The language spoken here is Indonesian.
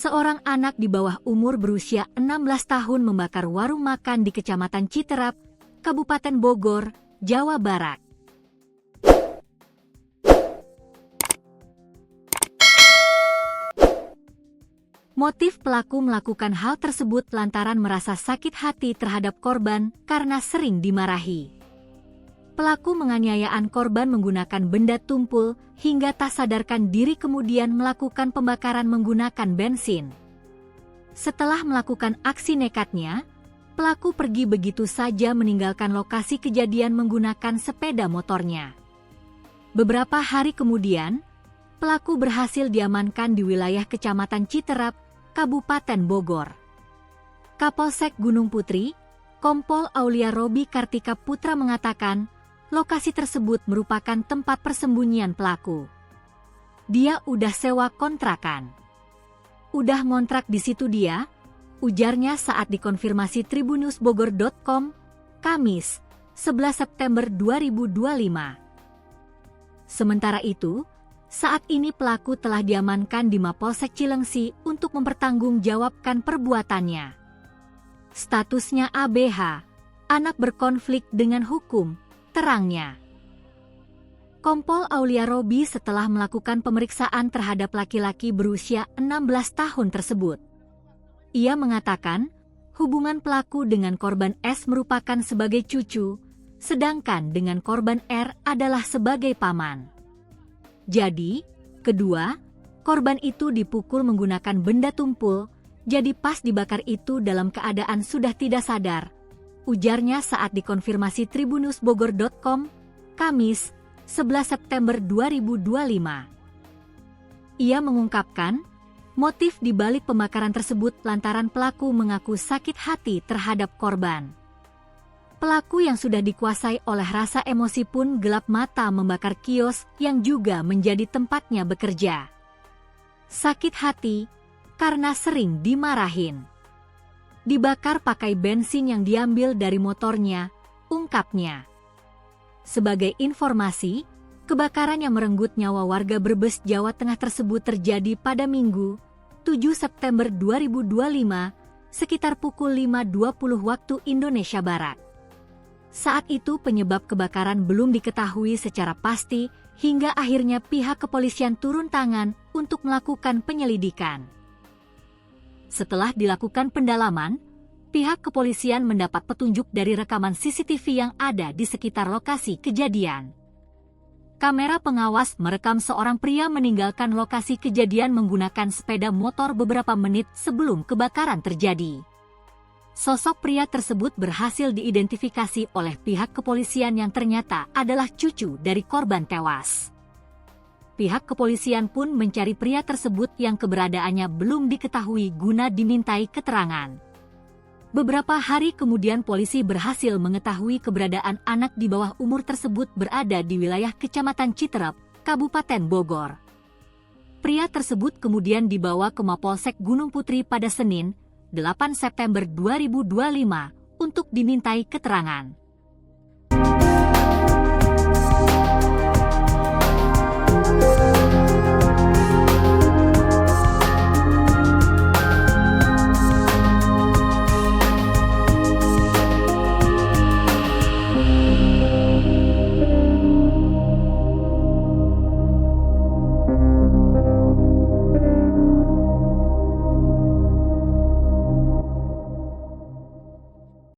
Seorang anak di bawah umur berusia 16 tahun membakar warung makan di Kecamatan Citerap, Kabupaten Bogor, Jawa Barat. Motif pelaku melakukan hal tersebut lantaran merasa sakit hati terhadap korban karena sering dimarahi. Pelaku penganiayaan korban menggunakan benda tumpul hingga tak sadarkan diri, kemudian melakukan pembakaran menggunakan bensin. Setelah melakukan aksi nekatnya, pelaku pergi begitu saja meninggalkan lokasi kejadian menggunakan sepeda motornya. Beberapa hari kemudian, pelaku berhasil diamankan di wilayah Kecamatan Citerap, Kabupaten Bogor. Kapolsek Gunung Putri, Kompol Aulia Robi Kartika Putra mengatakan, lokasi tersebut merupakan tempat persembunyian pelaku. Dia udah sewa kontrakan. Udah ngontrak di situ dia, ujarnya saat dikonfirmasi tribunnewsbogor.com, Kamis, 11 September 2025. Sementara itu, saat ini pelaku telah diamankan di Mapolsek Cilengsi untuk mempertanggungjawabkan perbuatannya. Statusnya ABH, anak berkonflik dengan hukum, terangnya. Kompol Aulia Robi setelah melakukan pemeriksaan terhadap laki-laki berusia 16 tahun tersebut. Ia mengatakan, hubungan pelaku dengan korban S merupakan sebagai cucu, sedangkan dengan korban R adalah sebagai paman. Jadi, kedua, korban itu dipukul menggunakan benda tumpul, jadi pas dibakar itu dalam keadaan sudah tidak sadar, ujarnya saat dikonfirmasi tribunnewsbogor.com, Kamis, 11 September 2025. Ia mengungkapkan, motif dibalik pembakaran tersebut lantaran pelaku mengaku sakit hati terhadap korban. Pelaku yang sudah dikuasai oleh rasa emosi pun gelap mata membakar kios yang juga menjadi tempatnya bekerja. Sakit hati karena sering dimarahin. Dibakar pakai bensin yang diambil dari motornya, ungkapnya. Sebagai informasi, kebakaran yang merenggut nyawa warga Brebes, Jawa Tengah tersebut terjadi pada Minggu, 7 September 2025, sekitar pukul 5.20 waktu Indonesia Barat. Saat itu penyebab kebakaran belum diketahui secara pasti, hingga akhirnya pihak kepolisian turun tangan untuk melakukan penyelidikan. Setelah dilakukan pendalaman, pihak kepolisian mendapat petunjuk dari rekaman CCTV yang ada di sekitar lokasi kejadian. Kamera pengawas merekam seorang pria meninggalkan lokasi kejadian menggunakan sepeda motor beberapa menit sebelum kebakaran terjadi. Sosok pria tersebut berhasil diidentifikasi oleh pihak kepolisian yang ternyata adalah cucu dari korban tewas. Pihak kepolisian pun mencari pria tersebut yang keberadaannya belum diketahui guna dimintai keterangan. Beberapa hari kemudian polisi berhasil mengetahui keberadaan anak di bawah umur tersebut berada di wilayah Kecamatan Citerap, Kabupaten Bogor. Pria tersebut kemudian dibawa ke Mapolsek Gunung Putri pada Senin, 8 September 2025 untuk dimintai keterangan.